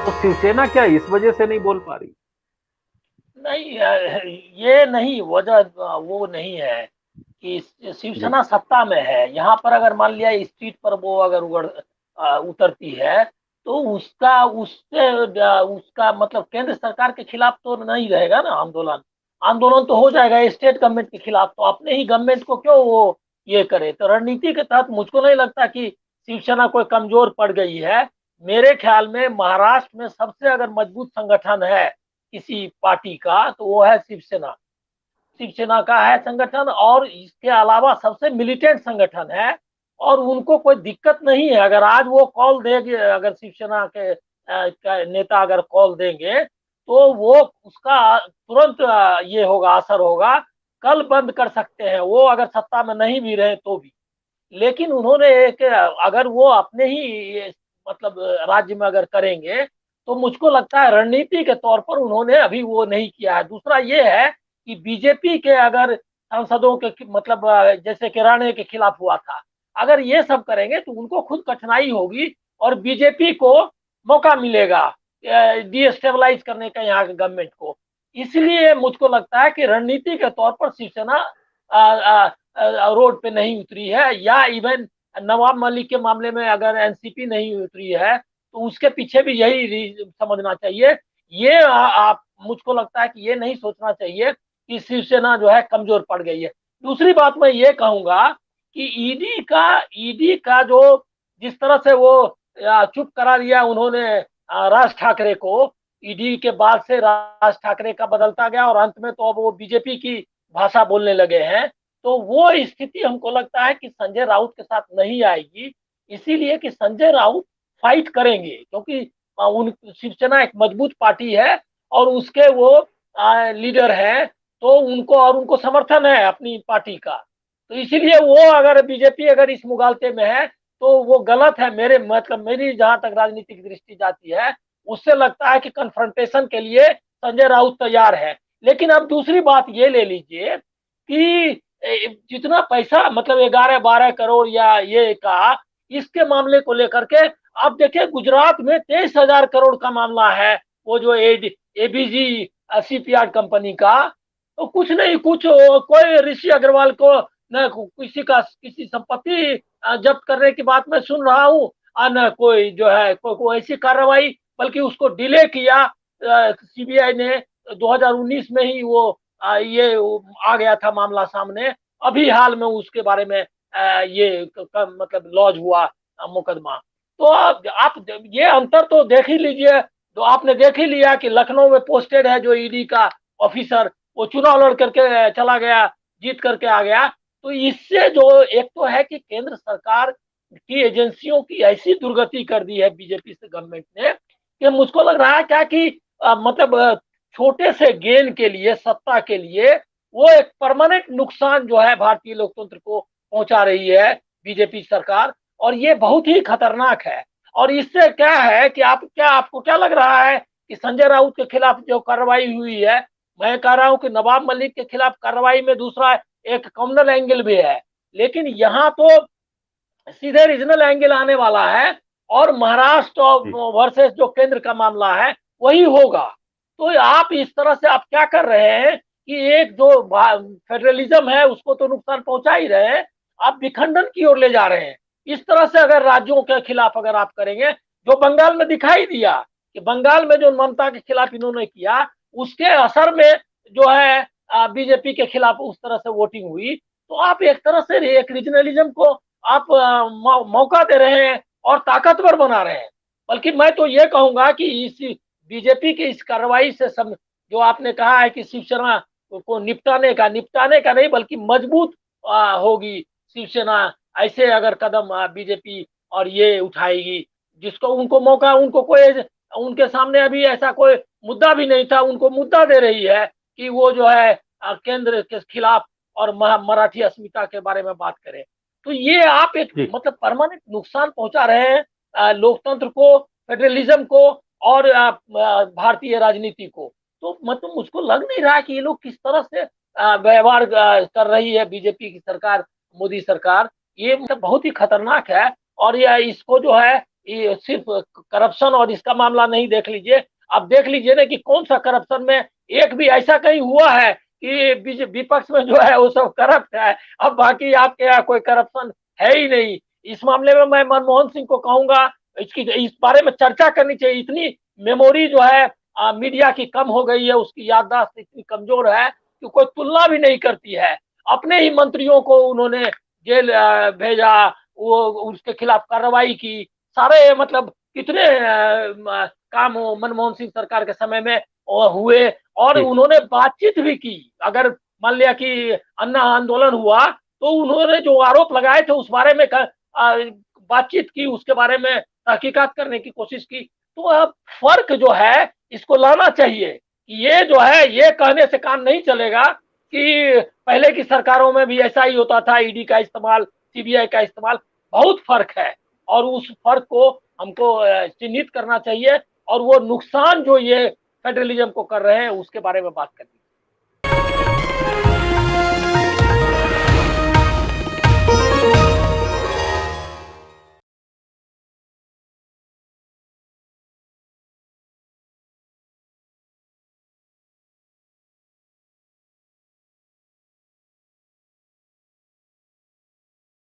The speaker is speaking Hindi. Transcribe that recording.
तो शिवसेना क्या इस वजह से नहीं बोल पा रही? नहीं, ये नहीं वजह, वो नहीं है कि जी। शिवसेना सत्ता में है। यहाँ पर अगर मान लिया स्ट्रीट पर वो अगर उतरती है, तो उसका मतलब केंद्र सरकार के खिलाफ तो नहीं रहेगा ना आंदोलन। आंदोलन तो हो जाएगा स्टेट गवर्नमेंट के खिलाफ, तो अपने ही गवर्नमेंट को क्यों वो ये करे। तो रणनीति के तहत मुझको नहीं लगता कि शिवसेना कोई कमजोर पड़ गई है। मेरे ख्याल में महाराष्ट्र में सबसे अगर मजबूत संगठन है किसी पार्टी का, तो वो है शिवसेना। शिवसेना का है संगठन, और इसके अलावा सबसे मिलिटेंट संगठन है। और उनको कोई दिक्कत नहीं है, अगर आज वो कॉल देंगे, अगर शिवसेना के नेता अगर कॉल देंगे, तो वो उसका तुरंत ये होगा, असर होगा। कल बंद कर सकते हैं वो, अगर सत्ता में नहीं भी रहे तो भी। लेकिन उन्होंने एक, अगर वो अपने ही मतलब राज्य में अगर करेंगे, तो मुझको लगता है रणनीति के तौर पर उन्होंने अभी वो नहीं किया है। दूसरा ये है कि बीजेपी के अगर सांसदों के मतलब जैसे कि राणे के खिलाफ हुआ था, अगर ये सब करेंगे तो उनको खुद कठिनाई होगी, और बीजेपी को मौका मिलेगा डीस्टेबलाइज करने का यहाँ के गवर्नमेंट को। इसलिए मुझको लगता है कि रणनीति के तौर पर शिवसेना रोड पे नहीं उतरी है, या इवन नवाब मलिक के मामले में अगर एनसीपी नहीं उतरी है, तो उसके पीछे भी यही समझना चाहिए। ये आप, मुझको लगता है कि ये नहीं सोचना चाहिए कि शिवसेना जो है कमजोर पड़ गई है। दूसरी बात मैं ये कहूंगा कि ईडी का जो जिस तरह से वो चुप करा दिया उन्होंने राज ठाकरे को, ईडी के बाद से राज ठाकरे का बदलता गया, और अंत में तो अब वो बीजेपी की भाषा बोलने लगे हैं। तो वो स्थिति हमको लगता है कि संजय राउत के साथ नहीं आएगी। इसीलिए कि संजय राउत फाइट करेंगे, क्योंकि उन शिवसेना एक मजबूत पार्टी है, और उसके वो लीडर हैं, तो उनको और उनको समर्थन है अपनी पार्टी का। तो इसीलिए वो, अगर बीजेपी अगर इस मुगालते में है, तो वो गलत है। मेरे मतलब मेरी जहां तक राजनीतिक दृष्टि जाती है, उससे लगता है कि कन्फ्रंटेशन के लिए संजय राउत तैयार है। लेकिन अब दूसरी बात ये ले लीजिए कि जितना पैसा मतलब 11-12 करोड़ या ये का, इसके मामले को लेकर के आप देखिए गुजरात में 23,000 करोड़ का मामला है। वो जो एबीजी सीपीआर कंपनी का, तो कुछ नहीं कुछ कोई ऋषि अग्रवाल को न किसी का किसी संपत्ति जब्त करने की बात मैं सुन रहा हूँ, और न कोई जो है कोई ऐसी कार्रवाई, बल्कि उसको डिले किया सीबीआई ने। 2019 में ही वो ये आ गया था मामला सामने। अभी हाल में उसके बारे में ये मतलब लॉन्च हुआ मुकदमा। तो आप ये अंतर तो देख ही लीजिए। तो आपने देख ही लिया कि लखनऊ में पोस्टेड है जो ईडी का ऑफिसर, वो चुनाव लड़ करके चला गया, जीत करके आ गया। तो इससे जो एक तो है कि केंद्र सरकार की एजेंसियों की ऐसी दुर्गति कर दी है बीजेपी से गवर्नमेंट ने, कि मुझको लग रहा है क्या कि मतलब छोटे से गेन के लिए, सत्ता के लिए, वो एक परमानेंट नुकसान जो है भारतीय लोकतंत्र को पहुंचा रही है बीजेपी सरकार। और ये बहुत ही खतरनाक है। और इससे क्या है कि आपको क्या लग रहा है कि संजय राउत के खिलाफ जो कार्रवाई हुई है, मैं कह रहा हूं कि नवाब मलिक के खिलाफ कार्रवाई में दूसरा एक कम्युनल एंगल भी है। लेकिन यहाँ तो सीधे रीजनल एंगल आने वाला है, और महाराष्ट्र जी। वर्सेस जो केंद्र का मामला है वही होगा। तो आप इस तरह से आप क्या कर रहे हैं कि एक जो फेडरलिज्म है उसको तो नुकसान पहुंचा ही रहे हैं, आप विखंडन की ओर ले जा रहे हैं। इस तरह से अगर राज्यों के खिलाफ अगर आप करेंगे, जो बंगाल में दिखाई दिया कि बंगाल में जो ममता के खिलाफ इन्होंने किया, उसके असर में जो है बीजेपी के खिलाफ उस तरह से वोटिंग हुई। तो आप एक तरह से एक रीजनलिज्म को आप मौका दे रहे हैं और ताकतवर बना रहे हैं। बल्कि मैं तो ये कहूंगा कि इस बीजेपी की इस कार्रवाई से सब, जो आपने कहा है कि शिवसेना को निपटाने का नहीं बल्कि मजबूत होगी शिवसेना, ऐसे अगर कदम बीजेपी और ये उठाएगी, जिसको उनको मौका, उनको कोई उनके सामने अभी ऐसा कोई मुद्दा भी नहीं था, उनको मुद्दा दे रही है कि वो जो है केंद्र के खिलाफ और मराठी अस्मिता के बारे में बात करें। तो ये आप एक जी। मतलब परमानेंट नुकसान पहुंचा रहे हैं लोकतंत्र को, फेडरलिज्म को, और भारतीय राजनीति को। तो मतलब मुझको लग नहीं रहा कि ये लोग किस तरह से व्यवहार कर रही है बीजेपी की सरकार, मोदी सरकार। ये मतलब बहुत ही खतरनाक है। और ये इसको जो है ये सिर्फ करप्शन और इसका मामला नहीं देख लीजिए, आप देख लीजिए ना कि कौन सा करप्शन में एक भी ऐसा कहीं हुआ है कि विपक्ष में जो है वो सब करप्ट है, अब बाकी आपके यहाँ कोई करप्शन है ही नहीं। इस मामले में मैं मनमोहन सिंह को कहूंगा इसकी इस बारे में चर्चा करनी चाहिए। इतनी मेमोरी जो है मीडिया की कम हो गई है, उसकी याददाश्त इतनी कमजोर है कि कोई तुलना भी नहीं करती है। अपने ही मंत्रियों को उन्होंने जेल भेजा, वो उसके खिलाफ कार्रवाई की, सारे मतलब कितने काम मनमोहन सिंह सरकार के समय में हुए, और जी उन्होंने बातचीत भी की। अगर मान लिया कि अन्ना आंदोलन हुआ तो उन्होंने जो आरोप लगाए थे उस बारे में बातचीत की, उसके बारे में तहकीकात करने की कोशिश की। तो अब फर्क जो है इसको लाना चाहिए। ये जो है ये कहने से काम नहीं चलेगा कि पहले की सरकारों में भी ऐसा ही होता था, ईडी का इस्तेमाल, सीबीआई का इस्तेमाल। बहुत फर्क है और उस फर्क को हमको चिन्हित करना चाहिए और वो नुकसान जो ये फेडरलिज्म को कर रहे हैं उसके बारे में बात करनी